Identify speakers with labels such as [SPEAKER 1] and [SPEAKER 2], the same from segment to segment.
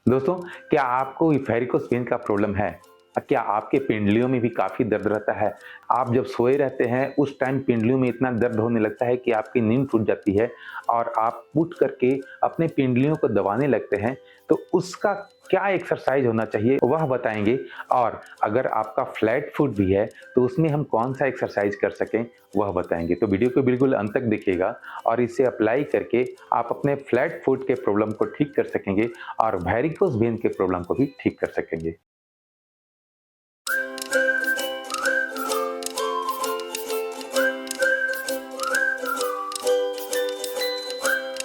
[SPEAKER 1] दोस्तों, क्या आपको वेरिकोस वेन का प्रॉब्लम है? क्या आपके पिंडलियों में भी काफ़ी दर्द रहता है? आप जब सोए रहते हैं उस टाइम पिंडलियों में इतना दर्द होने लगता है कि आपकी नींद टूट जाती है और आप उठ करके अपने पिंडलियों को दबाने लगते हैं, तो उसका क्या एक्सरसाइज होना चाहिए वह बताएँगे। और अगर आपका फ्लैट फुट भी है तो उसमें हम कौन-सा एक्सरसाइज कर सकें वह बताएँगे। तो वीडियो को बिल्कुल अंत तक देखिएगा और इसे अप्लाई करके आप अपने फ्लैट फुट के प्रॉब्लम को ठीक कर सकेंगे और वेरिकोस वेन के प्रॉब्लम को भी ठीक कर सकेंगे।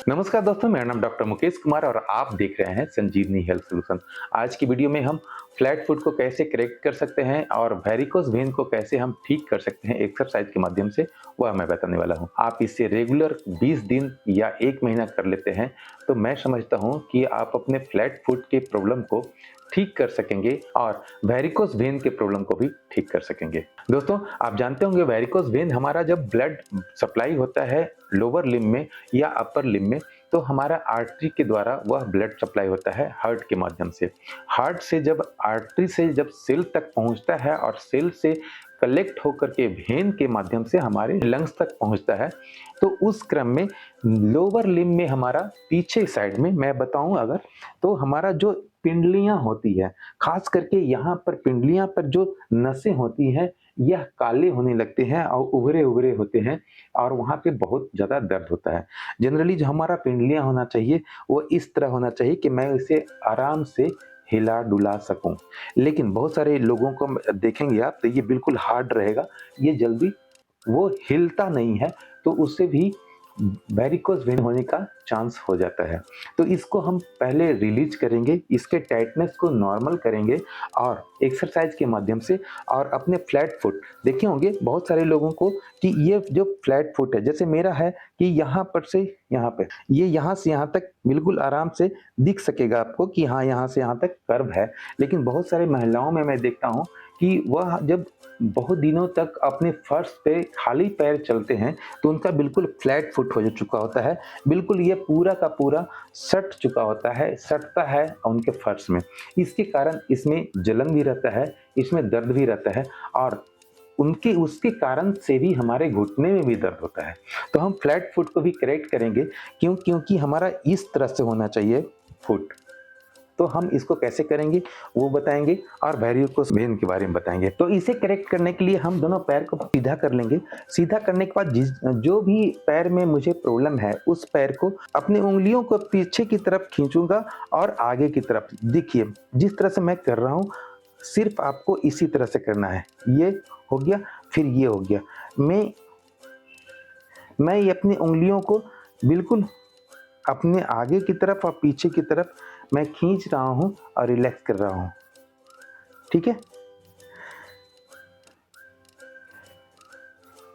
[SPEAKER 1] नमस्कार दोस्तों, मेरा नाम डॉक्टर मुकेश कुमार और आप देख रहे हैं संजीवनी हेल्थ सॉल्यूशन। आज की वीडियो में हम फ्लैट फुट को कैसे करेक्ट कर सकते हैं और वेरिकोस वेन को कैसे हम ठीक कर सकते हैं एक्सरसाइज के माध्यम से, वह मैं बताने वाला हूं। आप इसे रेगुलर 20 दिन या 1 महीना कर लेते हैं तो मैं समझता हूं कि आप अपने फ्लैट फुट के प्रॉब्लम को ठीक कर सकेंगे और वेरिकोस वेन के प्रॉब्लम को भी ठीक कर सकेंगे। दोस्तों, आप जानते होंगे वेरिकोस वेन हमारा जब ब्लड सप्लाई होता है लोअर लिम्ब में या अपर लिम्ब में, तो हमारा आर्टरी के द्वारा वह ब्लड सप्लाई होता है हार्ट के माध्यम से। हार्ट से जब आर्टरी से जब सेल तक पहुंचता है और सेल से कलेक्ट होकर के वेन के माध्यम से हमारे लंग्स तक पहुंचता है, तो उस क्रम में लोअर लिम्ब में हमारा पीछे साइड में मैं बताऊं अगर, तो हमारा जो पिंडलियां होती है, खास करके यहाँ पर पिंडलियां पर जो नसें होती हैं, यह काले होने लगते हैं और उभरे-उभरे होते हैं और वहाँ पे बहुत ज़्यादा दर्द होता है। जनरली जो हमारा पिंडलियाँ होना चाहिए, वो इस तरह होना चाहिए कि मैं इसे आराम से हिला-डुला सकूँ। लेकिन बहुत सारे लोगों को देखेंगे आप तो ये बिल्कुल हार्ड रहेगा, ये जल्दी वो हिलता नहीं है, तो उससे भी वेरिकोस वेन होने का चांस हो जाता है। तो इसको हम पहले रिलीज करेंगे, इसके टाइटनेस को नॉर्मल करेंगे और एक्सरसाइज के माध्यम से और अपने फ्लैट फुट देखे होंगे बहुत सारे लोगों को कि ये जो फ्लैट फुट है, जैसे मेरा है कि यहाँ पर से यहाँ पे, ये यहाँ से यहाँ तक बिल्कुल आराम से दिख सकेगा आपको कि हाँ, यहाँ से यहाँ तक कर्व है। लेकिन बहुत सारी महिलाओं में मैं देखता हूँ कि वह जब बहुत दिनों तक अपने फर्श पे खाली पैर चलते हैं, तो उनका बिल्कुल फ्लैट फुट हो चुका होता है। बिल्कुल ये पूरा का पूरा सट चुका होता है, सटता है उनके फर्श में। इसके कारण इसमें जलन भी रहता है, इसमें दर्द भी रहता है और उनके उसके कारण से भी हमारे घुटने में भी दर्द होता है। तो हम फ्लैट फुट को भी करेक्ट करेंगे क्योंकि हमारा इस तरह से होना चाहिए फुट। तो हम इसको कैसे करेंगे वो बताएंगे और वेरिकोस वेन के बारे में बताएंगे। तो इसे करेक्ट करने के लिए हम दोनों पैर को सीधा कर लेंगे। सीधा करने के बाद जो भी पैर में मुझे प्रॉब्लम है उस पैर को अपनी उंगलियों को पीछे की तरफ खींचूंगा और आगे की तरफ। देखिए जिस तरह से मैं कर रहा हूँ, सिर्फ आपको इसी तरह से करना है। ये हो गया, फिर ये हो गया। मैं ये अपनी उंगलियों को बिल्कुल अपने आगे की तरफ और पीछे की तरफ मैं खींच रहा हूँ और रिलैक्स कर रहा हूँ। ठीक है,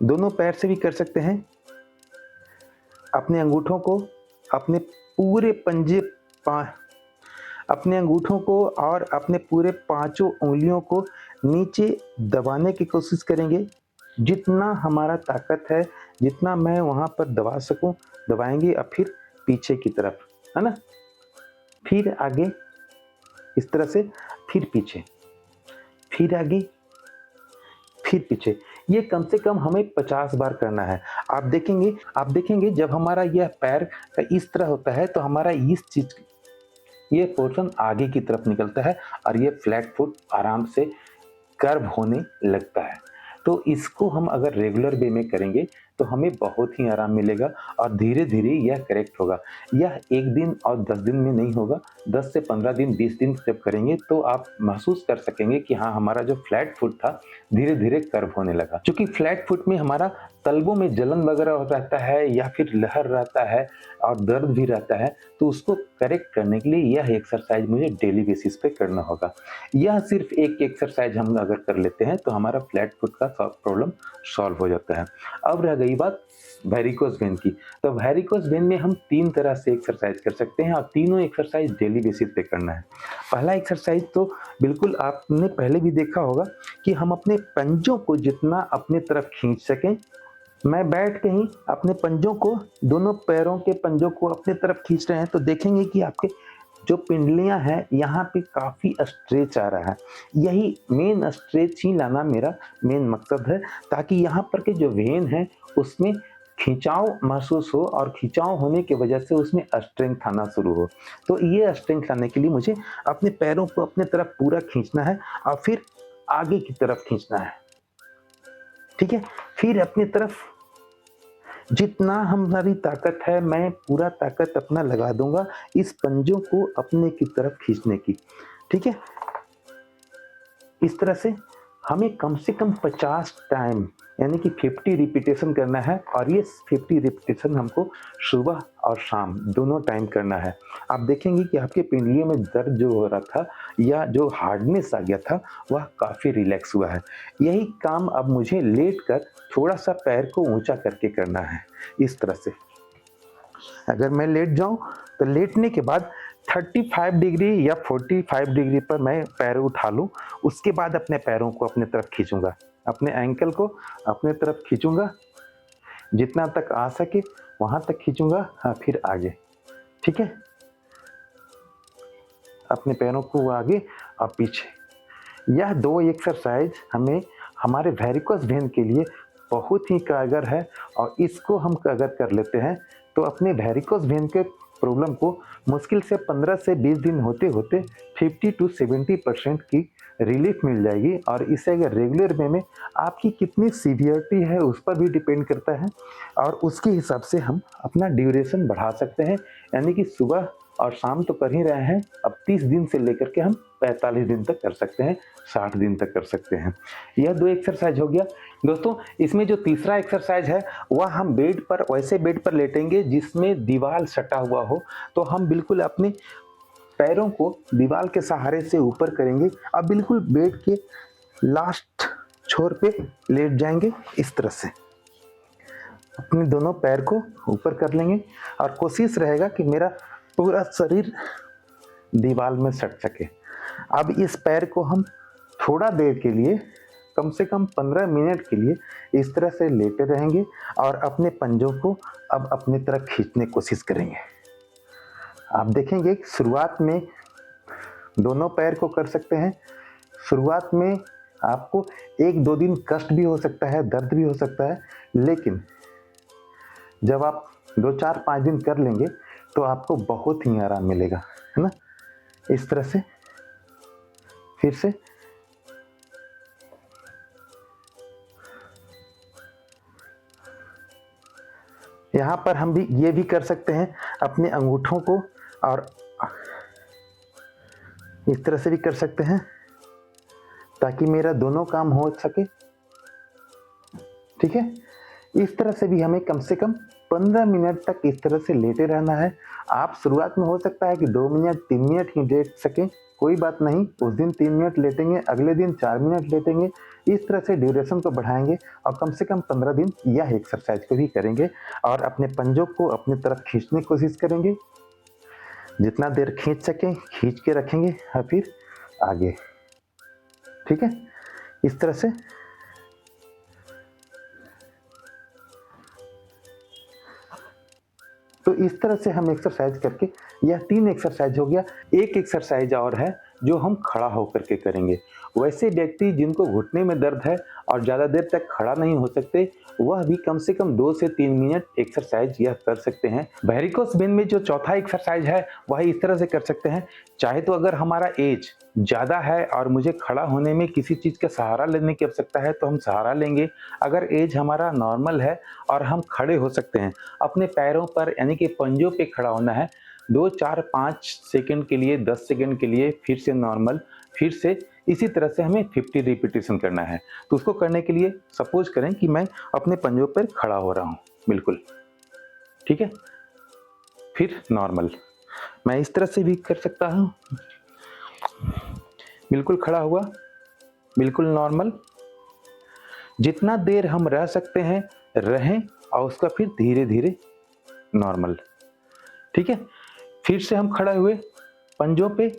[SPEAKER 1] दोनों पैर से भी कर सकते हैं। अपने अंगूठों को अपने पूरे पंजे पा अपने अंगूठों को और अपने पूरे पांचों उंगलियों को नीचे दबाने की कोशिश करेंगे। जितना हमारा ताकत है, जितना मैं वहाँ पर दबा सकूँ दबाएंगे और फिर पीछे की तरफ, है ना, फिर आगे इस तरह से, फिर पीछे, फिर आगे, फिर पीछे। ये कम से कम हमें 50 बार करना है। आप देखेंगे जब हमारा यह पैर इस तरह होता है तो हमारा इस चीज ये पोर्शन आगे की तरफ निकलता है और ये फ्लैट फुट आराम से कर्व होने लगता है। तो इसको हम अगर रेगुलर वे में करेंगे तो हमें बहुत ही आराम मिलेगा और धीरे-धीरे यह करेक्ट होगा। यह 1 दिन और 10 दिन में नहीं होगा, 10 से 15 दिन, 20 दिन जब करेंगे तो आप महसूस कर सकेंगे कि हाँ, हमारा जो फ्लैट फुट था धीरे-धीरे कर्व होने लगा। क्योंकि फ्लैट फुट में हमारा तलवों में जलन वगैरह रहता है या फिर लहर रहता है और दर्द भी रहता है, तो उसको करेक्ट करने के लिए यह एक्सरसाइज मुझे डेली बेसिस पे करना होगा। यह सिर्फ एक एक्सरसाइज हम अगर कर लेते हैं तो हमारा फ्लैट फुट का प्रॉब्लम सॉल्व हो जाता है। अब रह गई बात वेरिकोस वेन की। तो वेरिकोस वेन में हम 3 तरह से एक्सरसाइज कर सकते हैं और तीनों एक्सरसाइज डेली बेसिस पे करना है। पहला एक्सरसाइज तो बिल्कुल आपने पहले भी देखा होगा कि हम अपने पंजों को जितना अपने तरफ खींच सकें। मैं बैठ के ही अपने पंजों को, दोनों पैरों के पंजों को अपने तरफ खींच रहे हैं तो देखेंगे कि आपके जो पिंडलियां हैं यहाँ पे काफ़ी स्ट्रेच आ रहा है। यही मेन स्ट्रेच ही लाना मेरा मेन मकसद है, ताकि यहाँ पर के जो वेन है उसमें खिंचाव महसूस हो और खिंचाव होने की वजह से उसमें स्ट्रेंथ आना शुरू हो। तो ये स्ट्रेंथ लाने के लिए मुझे अपने पैरों को अपने तरफ पूरा खींचना है और फिर आगे की तरफ खींचना है। ठीक है, फिर अपनी तरफ जितना हमारी ताकत है मैं पूरा ताकत अपना लगा दूंगा इस पंजों को अपने की तरफ खींचने की। ठीक है, इस तरह से हमें कम से कम 50 टाइम यानी कि 50 रिपीटेशन करना है और ये 50 रिपीटेशन हमको सुबह और शाम दोनों टाइम करना है। आप देखेंगे कि आपके पिंडलियों में दर्द जो हो रहा था या जो हार्डनेस आ गया था वह काफ़ी रिलैक्स हुआ है। यही काम अब मुझे लेट कर थोड़ा सा पैर को ऊंचा करके करना है। इस तरह से अगर मैं लेट जाऊं तो लेटने के बाद 35 डिग्री या 45 डिग्री पर मैं पैर उठा लूं, उसके बाद अपने पैरों को अपने तरफ खींचूंगा, अपने एंकल को अपने तरफ खींचूंगा, जितना तक आ सके वहां तक खींचूंगा। हाँ, फिर आगे। ठीक है, अपने पैरों को आगे और पीछे। यह दो एक्सरसाइज हमें हमारे वेरिकोस वेन के लिए बहुत ही कारगर है और इसको हम अगर कर लेते हैं तो अपने वेरिकोस वेन के प्रॉब्लम को मुश्किल से 15 से 20 दिन होते होते 50 to 70% की रिलीफ मिल जाएगी। और इसे अगर रेगुलर वे में आपकी कितनी सीवियरिटी है उस पर भी डिपेंड करता है और उसके हिसाब से हम अपना ड्यूरेशन बढ़ा सकते हैं। यानी कि सुबह और शाम तो कर ही रहे हैं, अब 30 दिन से लेकर के हम 45 दिन तक कर सकते हैं, 60 दिन तक कर सकते हैं। यह दो एक्सरसाइज हो गया दोस्तों। इसमें जो तीसरा एक्सरसाइज है वह हम बेड पर वैसे बेड पर लेटेंगे जिसमें दीवार सटा हुआ हो। तो हम बिल्कुल अपने पैरों को दीवार के सहारे से ऊपर करेंगे और बिल्कुल बेड के लास्ट छोर पे लेट जाएंगे। इस तरह से अपने दोनों पैर को ऊपर कर लेंगे और कोशिश रहेगा कि मेरा पूरा शरीर दीवार में सट सके। अब इस पैर को हम थोड़ा देर के लिए कम से कम 15 मिनट के लिए इस तरह से लेटे रहेंगे और अपने पंजों को अब अपनी तरफ खींचने की कोशिश करेंगे। आप देखेंगे शुरुआत में दोनों पैर को कर सकते हैं। शुरुआत में आपको 1-2 दिन कष्ट भी हो सकता है, दर्द भी हो सकता है, लेकिन जब आप 2-4-5 दिन कर लेंगे तो आपको बहुत ही आराम मिलेगा, है ना। इस तरह से फिर से यहाँ पर हम भी ये भी कर सकते हैं, अपने अंगूठों को और इस तरह से भी कर सकते हैं ताकि मेरा दोनों काम हो सके। ठीक है, इस तरह से भी हमें कम से कम 15 मिनट तक इस तरह से लेटे रहना है। आप शुरुआत में हो सकता है कि 2 मिनट 3 मिनट ही लेट सकें, कोई बात नहीं, उस दिन 3 मिनट लेटेंगे, अगले दिन 4 मिनट लेटेंगे। इस तरह से ड्यूरेशन को बढ़ाएंगे और कम से कम 15 दिन यह एक्सरसाइज को भी करेंगे और अपने पंजों को अपनी तरफ खींचने की कोशिश करेंगे। जितना देर खींच सकें खींच के रखेंगे और फिर आगे। ठीक है, इस तरह से तो इस तरह से हम एक्सरसाइज करके यह 3 एक्सरसाइज हो गया। एक एक्सरसाइज और है जो हम खड़ा होकर के करेंगे। वैसे व्यक्ति जिनको घुटने में दर्द है और ज़्यादा देर तक खड़ा नहीं हो सकते वह भी कम से कम 2 से 3 मिनट एक्सरसाइज यह कर सकते हैं। वेरिकोस वेन में जो चौथा एक्सरसाइज है वह इस तरह से कर सकते हैं। चाहे तो अगर हमारा एज ज़्यादा है और मुझे खड़ा होने में किसी चीज़ का सहारा लेने की आवश्यकता है तो हम सहारा लेंगे। अगर एज हमारा नॉर्मल है और हम खड़े हो सकते हैं, अपने पैरों पर यानी कि पंजों पे खड़ा होना है 2, 4, 5 सेकंड के लिए, 10 सेकंड के लिए, फिर से नॉर्मल, फिर से इसी तरह से हमें 50 रिपीटेशन करना है। तो उसको करने के लिए सपोज करें कि मैं अपने पंजों पर खड़ा हो रहा हूँ बिल्कुल। ठीक है, फिर नॉर्मल मैं इस तरह से भी कर सकता हूँ, बिल्कुल खड़ा हुआ, बिल्कुल नॉर्मल। जितना देर हम रह सकते हैं रहें और उसका फिर धीरे धीरे नॉर्मल। ठीक है, फिर से हम खड़े हुए पंजों पे,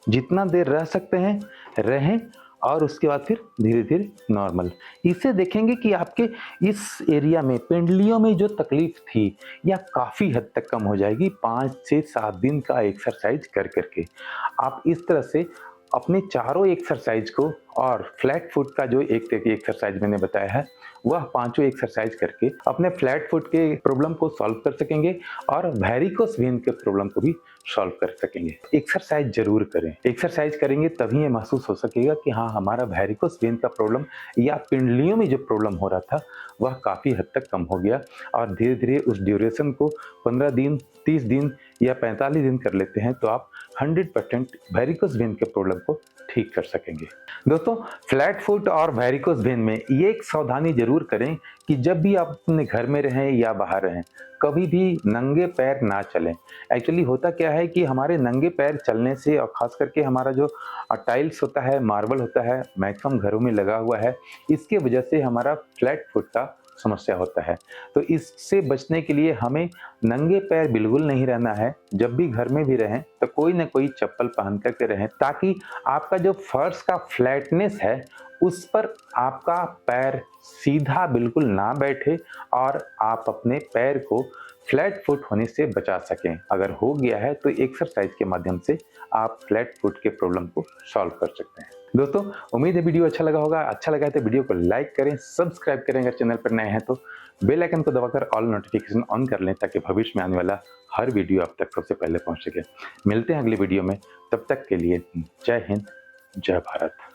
[SPEAKER 1] जितना देर रह सकते हैं रहें और उसके बाद फिर धीरे-धीरे नॉर्मल। इससे देखेंगे कि आपके इस एरिया में पिंडलियों में जो तकलीफ थी या काफ़ी हद तक कम हो जाएगी 5 से 7 दिन का एक्सरसाइज कर के। आप इस तरह से अपने चारों एक्सरसाइज को और फ्लैट फुट का जो एक एक्सरसाइज मैंने बताया है, वह पाँचों एक्सरसाइज करके अपने फ्लैट फुट के प्रॉब्लम को सॉल्व कर सकेंगे और वेरिकोस वेन के प्रॉब्लम को भी सॉल्व कर सकेंगे। एक्सरसाइज ज़रूर करें। एक्सरसाइज करेंगे तभी ये महसूस हो सकेगा कि हाँ, हमारा वेरिकोस वेन का प्रॉब्लम या पिंडलियों में जो प्रॉब्लम हो रहा था, वह काफ़ी हद तक कम हो गया और धीरे-धीरे उस ड्यूरेशन को 15 दिन, 30 दिन या 45 दिन कर लेते हैं, तो आप 100% वेरिकोस वेन के प्रॉब्लम को ठीक कर सकेंगे। दोस्तों, फ्लैट फुट और वेरिकोस वेन में ये एक सावधानी ज़रूर करें कि जब भी आप अपने घर में रहें या बाहर रहें, कभी भी नंगे पैर ना चलें। एक्चुअली होता क्या है कि हमारे नंगे पैर चलने से और ख़ास करके हमारा जो टाइल्स होता है, मार्बल होता है, मैक्सिमम घरों में लगा हुआ है, इसकी वजह से हमारा फ्लैट फुट का समस्या होता है। तो इससे बचने के लिए हमें नंगे पैर बिल्कुल नहीं रहना है। जब भी घर में भी रहें तो कोई न कोई चप्पल पहन कर के रहें, ताकि आपका जो फर्श का फ्लैटनेस है उस पर आपका पैर सीधा बिल्कुल ना बैठे और आप अपने पैर को फ्लैट फुट होने से बचा सकें। अगर हो गया है तो एक्सरसाइज के माध्यम से आप फ्लैट फुट के प्रॉब्लम को सॉल्व कर सकते हैं। दोस्तों, उम्मीद है वीडियो अच्छा लगा होगा। अच्छा लगा है तो वीडियो को लाइक करें, सब्सक्राइब करें, अगर चैनल पर नए हैं तो बेल आइकन को दबाकर ऑल नोटिफिकेशन ऑन कर लें, ताकि भविष्य में आने वाला हर वीडियो आप तक सबसे पहले पहुंच सके। मिलते हैं अगली वीडियो में, तब तक के लिए जय हिंद, जय भारत।